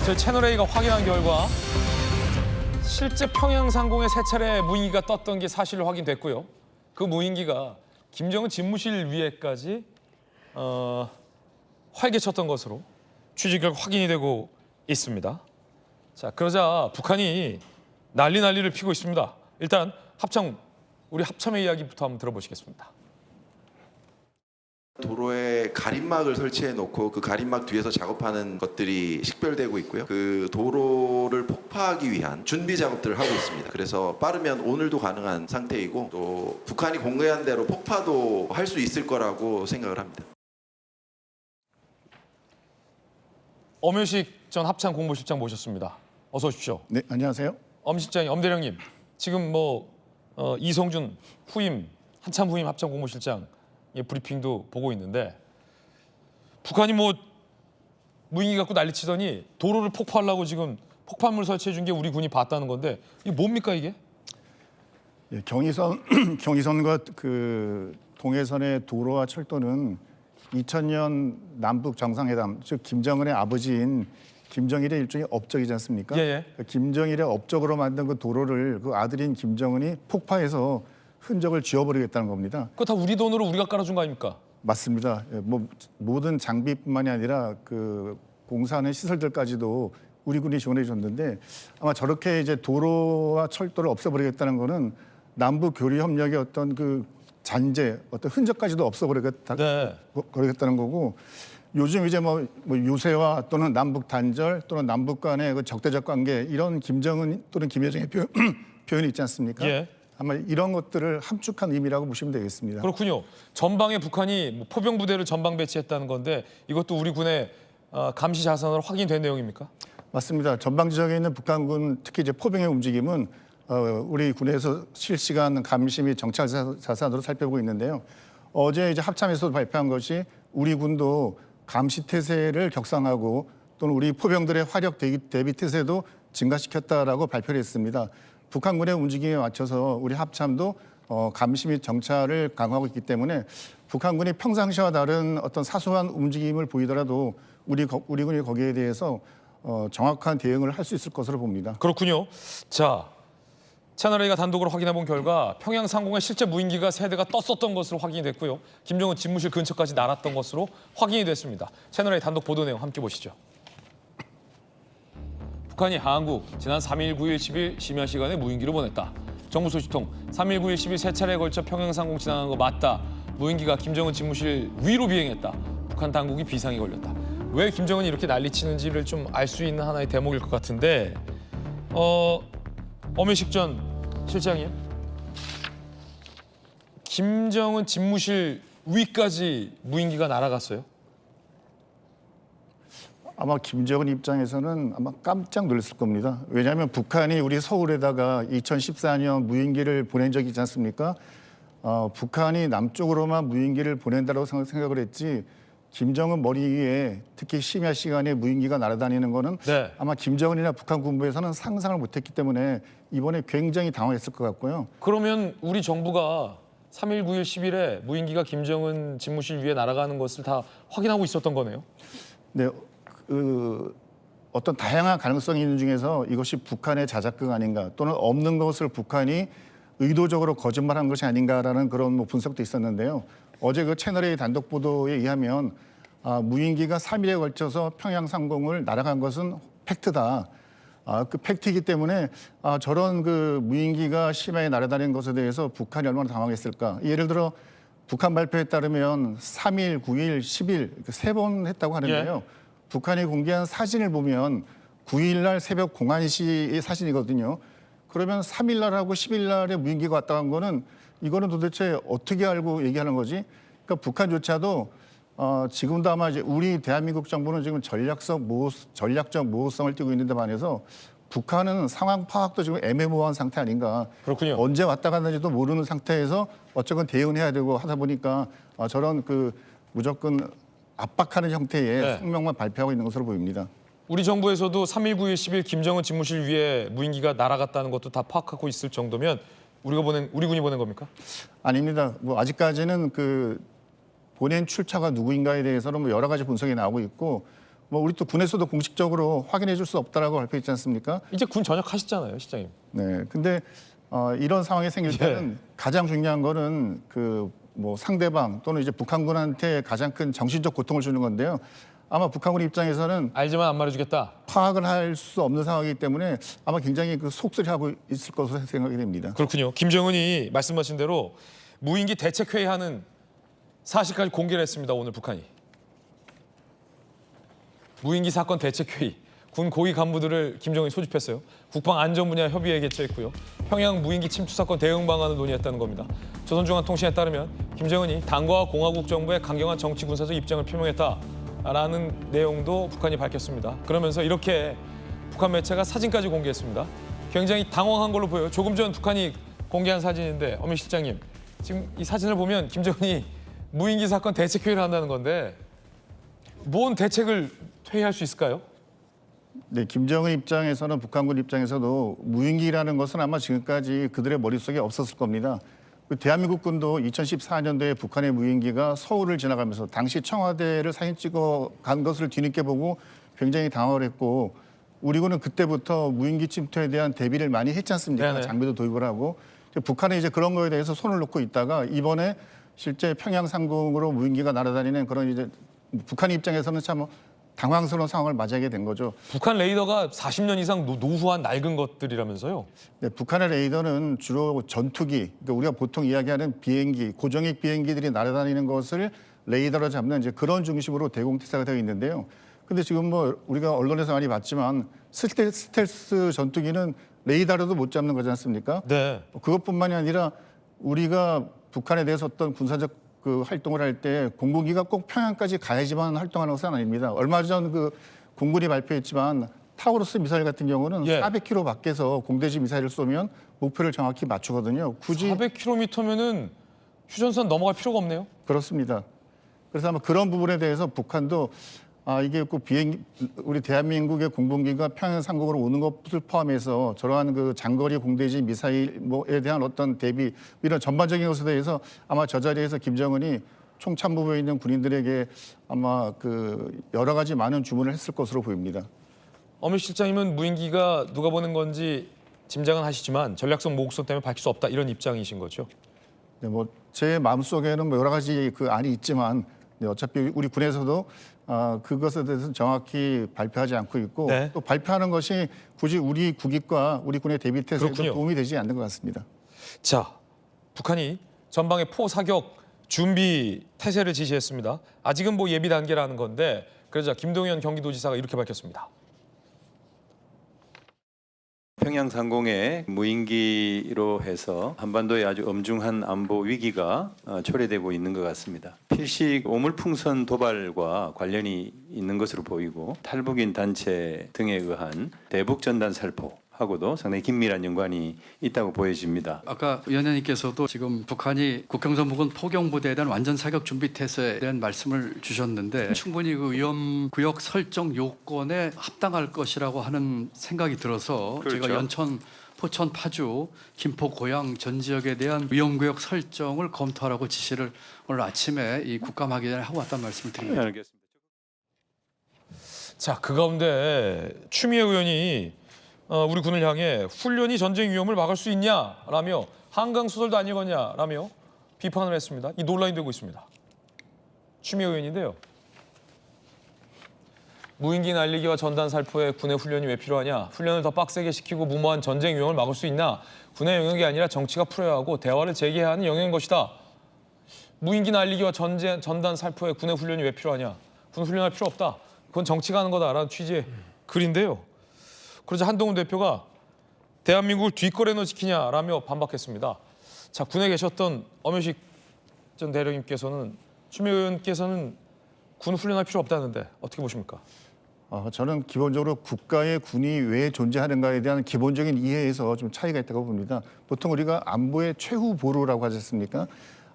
저희 채널A가 확인한 결과 실제 평양 상공에 세 차례 무인기가 떴던 게 사실로 확인됐고요. 그 무인기가 김정은 집무실 위에까지 활개쳤던 것으로 취재 결과 확인이 되고 있습니다. 자, 그러자 북한이 난리를 피고 있습니다. 일단 우리 합참의 이야기부터 한번 들어보시겠습니다. 도로에 가림막을 설치해 놓고 그 가림막 뒤에서 작업하는 것들이 식별되고 있고요. 그 도로를 폭파하기 위한 준비 작업들을 하고 있습니다. 그래서 빠르면 오늘도 가능한 상태이고 또 북한이 공개한 대로 폭파도 할 수 있을 거라고 생각을 합니다. 엄효식 전 합참 공보실장 모셨습니다. 어서 오십시오. 네, 안녕하세요. 엄 실장님, 엄 대령님, 지금 이성준 후임, 한참 후임 합참 공보실장 브리핑도 보고 있는데 북한이 무인기 갖고 난리치더니 도로를 폭파하려고 지금 폭발물 설치해 준 게 우리 군이 봤다는 건데 이게 뭡니까 이게? 예, 경의선과 그 동해선의 도로와 철도는 2000년 남북 정상회담, 즉 김정은의 아버지인 김정일의 일종의 업적이지 않습니까? 예. 김정일의 업적으로 만든 그 도로를 그 아들인 김정은이 폭파해서 흔적을 지워버리겠다는 겁니다. 그거 다 우리 돈으로 우리가 깔아준 거 아닙니까? 맞습니다. 예, 모든 장비뿐만이 아니라 그 공사하는 시설들까지도 우리 군이 지원해 줬는데 아마 저렇게 이제 도로와 철도를 없애버리겠다는 거는 남북 교류 협력의 어떤 그 잔재, 어떤 흔적까지도 없애버리겠다는 거고 요즘 이제 유세와 또는 남북 단절 또는 남북 간의 그 적대적 관계 이런 김정은 또는 김여정의 표현이 있지 않습니까? 예. 아마 이런 것들을 함축한 의미라고 보시면 되겠습니다. 그렇군요. 전방에 북한이 포병 부대를 전방 배치했다는 건데 이것도 우리 군의 감시 자산으로 확인된 내용입니까? 맞습니다. 전방 지역에 있는 북한군 특히 이제 포병의 움직임은 우리 군에서 실시간 감시 및 정찰 자산으로 살펴보고 있는데요. 어제 이제 합참에서도 발표한 것이 우리 군도 감시 태세를 격상하고 또는 우리 포병들의 화력 대비 태세도 증가시켰다라고 발표를 했습니다. 북한군의 움직임에 맞춰서 우리 합참도 감시 및 정찰을 강화하고 있기 때문에 북한군이 평상시와 다른 어떤 사소한 움직임을 보이더라도 우리 군이 거기에 대해서 정확한 대응을 할 수 있을 것으로 봅니다. 그렇군요. 자, 채널A가 단독으로 확인해 본 결과 평양 상공에 실제 무인기가 세 대가 떴었던 것으로 확인이 됐고요. 김정은 집무실 근처까지 날았던 것으로 확인이 됐습니다. 채널A 단독 보도 내용 함께 보시죠. 북한이 한국 지난 3일, 9일, 10일 심야 시간에 무인기를 보냈다. 정부 소식통 3일, 9일, 10일 세 차례에 걸쳐 평양 상공 지나간 거 맞다. 무인기가 김정은 집무실 위로 비행했다. 북한 당국이 비상이 걸렸다. 왜 김정은이 이렇게 난리치는지를 좀 알 수 있는 하나의 대목일 것 같은데 엄효식 전 실장이요? 김정은 집무실 위까지 무인기가 날아갔어요? 아마 김정은 입장에서는 아마 깜짝 놀랐을 겁니다. 왜냐하면 북한이 우리 서울에다가 2014년 무인기를 보낸 적이 있지 않습니까? 북한이 남쪽으로만 무인기를 보낸다고 생각을 했지 김정은 머리 위에 특히 심야 시간에 무인기가 날아다니는 거는 네. 아마 김정은이나 북한 군부에서는 상상을 못했기 때문에 이번에 굉장히 당황했을 것 같고요. 그러면 우리 정부가 3일, 9일, 10일에 무인기가 김정은 집무실 위에 날아가는 것을 다 확인하고 있었던 거네요? 네, 어떤 다양한 가능성이 있는 중에서 이것이 북한의 자작극 아닌가 또는 없는 것을 북한이 의도적으로 거짓말한 것이 아닌가라는 그런 분석도 있었는데요. 어제 그 채널A 단독 보도에 의하면 무인기가 3일에 걸쳐서 평양 상공을 날아간 것은 팩트다. 그 팩트이기 때문에 저런 그 무인기가 심야에 날아다니는 것에 대해서 북한이 얼마나 당황했을까. 예를 들어 북한 발표에 따르면 3일, 9일, 10일 세 번 했다고 하는데요. 예. 북한이 공개한 사진을 보면 9일 날 새벽 01시의 사진이거든요. 그러면 3일 날하고 10일 날에 무인기가 왔다 간 거는 이거는 도대체 어떻게 알고 얘기하는 거지? 그러니까 북한조차도 지금도 아마 이제 우리 대한민국 정부는 지금 전략적 모호성을 띠고 있는데 반해서 북한은 상황 파악도 지금 애매모호한 상태 아닌가. 그렇군요. 언제 왔다 갔는지도 모르는 상태에서 어쨌건 대응해야 되고 하다 보니까 저런 그 무조건 압박하는 형태의 네. 성명만 발표하고 있는 것으로 보입니다. 우리 정부에서도 3일, 9일, 10일 김정은 집무실 위에 무인기가 날아갔다는 것도 다 파악하고 있을 정도면 우리 군이 보낸 겁니까? 아닙니다. 아직까지는 그 보낸 출처가 누구인가에 대해서는 여러 가지 분석이 나오고 있고 뭐 우리 또 군에서도 공식적으로 확인해 줄 수 없다라고 발표했지 않습니까? 이제 군 전역하셨잖아요, 실장님. 네. 근데 이런 상황이 생길 때는 가장 중요한 거는 그 뭐 상대방 또는 이제 북한군한테 가장 큰 정신적 고통을 주는 건데요. 아마 북한군 입장에서는 알지만 안 말해주겠다. 파악을 할 수 없는 상황이기 때문에 아마 굉장히 그 속쓰리하고 있을 것으로 생각이 됩니다. 그렇군요. 김정은이 말씀하신 대로 무인기 대책회의하는 사실까지 공개를 했습니다. 오늘 북한이. 무인기 사건 대책회의. 군 고위 간부들을 김정은이 소집했어요. 국방 안전 분야 협의에 개최했고요. 평양 무인기 침투 사건 대응 방안을 논의했다는 겁니다. 조선중앙통신에 따르면 김정은이 당과 공화국 정부의 강경한 정치 군사적 입장을 표명했다라는 내용도 북한이 밝혔습니다. 그러면서 이렇게 북한 매체가 사진까지 공개했습니다. 굉장히 당황한 걸로 보여요. 조금 전 북한이 공개한 사진인데 어미 실장님, 지금 이 사진을 보면 김정은이 무인기 사건 대책회의를 한다는 건데 뭔 대책을 회의할 수 있을까요? 네, 김정은 입장에서는 북한군 입장에서도 무인기라는 것은 아마 지금까지 그들의 머릿속에 없었을 겁니다. 대한민국군도 2014년도에 북한의 무인기가 서울을 지나가면서 당시 청와대를 사진 찍어 간 것을 뒤늦게 보고 굉장히 당황을 했고 우리 군은 그때부터 무인기 침투에 대한 대비를 많이 했지 않습니까? 네네. 장비도 도입을 하고 북한은 이제 그런 거에 대해서 손을 놓고 있다가 이번에 실제 평양 상공으로 무인기가 날아다니는 그런 이제 북한 입장에서는 참 당황스러운 상황을 맞이하게 된 거죠. 북한 레이더가 40년 이상 노후한 낡은 것들이라면서요? 네, 북한의 레이더는 주로 전투기, 그러니까 우리가 보통 이야기하는 비행기, 고정익 비행기들이 날아다니는 것을 레이더로 잡는 이제 그런 중심으로 대공태세가 되어 있는데요. 근데 지금 뭐 우리가 언론에서 많이 봤지만 스텔스 전투기는 레이더로도 못 잡는 거지 않습니까? 네. 그것뿐만이 아니라 우리가 북한에 대해서 어떤 군사적 그 활동을 할 때 공군기가 꼭 평양까지 가야지만 활동하는 것은 아닙니다. 얼마 전 그 공군이 발표했지만 타우루스 미사일 같은 경우는 예. 400km 밖에서 공대지 미사일을 쏘면 목표를 정확히 맞추거든요. 굳이 400km면은 휴전선 넘어갈 필요가 없네요. 그렇습니다. 그래서 아마 그런 부분에 대해서 북한도 이게 꼭 우리 대한민국의 공군기가 평양 상공으로 오는 것을 포함해서 저러한 그 장거리 공대지 미사일에 대한 어떤 대비 이런 전반적인 것에 대해서 아마 저 자리에서 김정은이 총참모부에 있는 군인들에게 아마 그 여러 가지 많은 주문을 했을 것으로 보입니다. 어미 실장님은 무인기가 누가 보낸 건지 짐작은 하시지만 전략성 모국성 때문에 밝힐 수 없다 이런 입장이신 거죠? 네, 뭐 제 마음속에는 뭐 여러 가지 그 안이 있지만 네, 어차피 우리 군에서도 그것에 대해서는 정확히 발표하지 않고 있고 네. 또 발표하는 것이 굳이 우리 국익과 우리 군의 대비 태세에 그렇군요. 도움이 되지 않는 것 같습니다. 자, 북한이 전방의 포 사격 준비 태세를 지시했습니다. 아직은 뭐 예비 단계라는 건데 그러자 김동연 경기도지사가 이렇게 밝혔습니다. 평양 상공에 무인기로 해서 한반도에 아주 엄중한 안보 위기가 초래되고 있는 것 같습니다. 필식 오물풍선 도발과 관련이 있는 것으로 보이고 탈북인 단체 등에 의한 대북 전단 살포하고도 상당히 긴밀한 연관이 있다고 보여집니다. 아까 위원장님께서도 지금 북한이 국경선북은 포경부대에 대한 완전 사격 준비 태세에 대한 말씀을 주셨는데 충분히 그 위험구역 설정 요건에 합당할 것이라고 하는 생각이 들어서 그렇죠. 제가 연천, 포천, 파주, 김포, 고양 전 지역에 대한 위험구역 설정을 검토하라고 지시를 오늘 아침에 이 국감하기 전에 하고 왔다는 말씀을 드립니다. 알겠습니다. 자, 그 가운데 추미애 의원이 우리 군을 향해 훈련이 전쟁 위험을 막을 수 있냐라며 한강 소설도 안 읽었냐라며 비판을 했습니다. 이 논란이 되고 있습니다. 추미애 의원인데요. 무인기 날리기와 전단 살포에 군의 훈련이 왜 필요하냐? 훈련을 더 빡세게 시키고 무모한 전쟁 위험을 막을 수 있나? 군의 영역이 아니라 정치가 풀어야 하고 대화를 재개해야 하는 영역인 것이다. 무인기 날리기와 전단 살포에 군의 훈련이 왜 필요하냐? 군 훈련할 필요 없다. 그건 정치가 하는 거다라는 취지의 글인데요. 그러자 한동훈 대표가 대한민국을 뒷거래로 지키냐라며 반박했습니다. 자, 군에 계셨던 엄효식 전 대령님께서는 추미애 의원께서는 군 훈련할 필요 없다는데 어떻게 보십니까? 저는 기본적으로 국가의 군이 왜 존재하는가에 대한 기본적인 이해에서 좀 차이가 있다고 봅니다. 보통 우리가 안보의 최후 보루라고 하지 않습니까?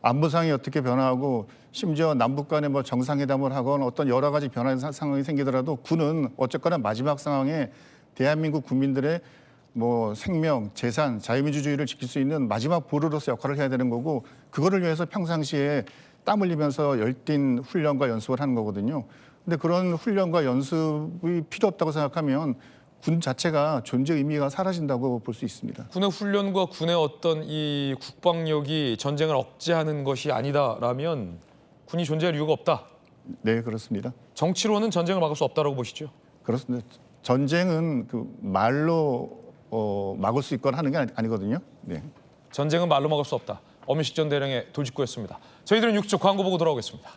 안보상이 어떻게 변화하고 심지어 남북 간에 뭐 정상회담을 하거나 어떤 여러 가지 변화의 상황이 생기더라도 군은 어쨌거나 마지막 상황에 대한민국 국민들의 뭐 생명, 재산, 자유민주주의를 지킬 수 있는 마지막 보루로서 역할을 해야 되는 거고 그거를 위해서 평상시에 땀 흘리면서 열띤 훈련과 연습을 하는 거거든요. 근데 그런 훈련과 연습이 필요 없다고 생각하면 군 자체가 존재 의미가 사라진다고 볼 수 있습니다. 군의 훈련과 군의 어떤 이 국방력이 전쟁을 억제하는 것이 아니다라면 군이 존재할 이유가 없다. 네, 그렇습니다. 정치로는 전쟁을 막을 수 없다라고 보시죠. 그렇습니다. 전쟁은 그 말로 막을 수 있거나 하는 게 아니거든요. 네. 전쟁은 말로 막을 수 없다. 엄윤식 전 대령의 돌직구였습니다. 저희들은 6조 광고 보고 돌아오겠습니다.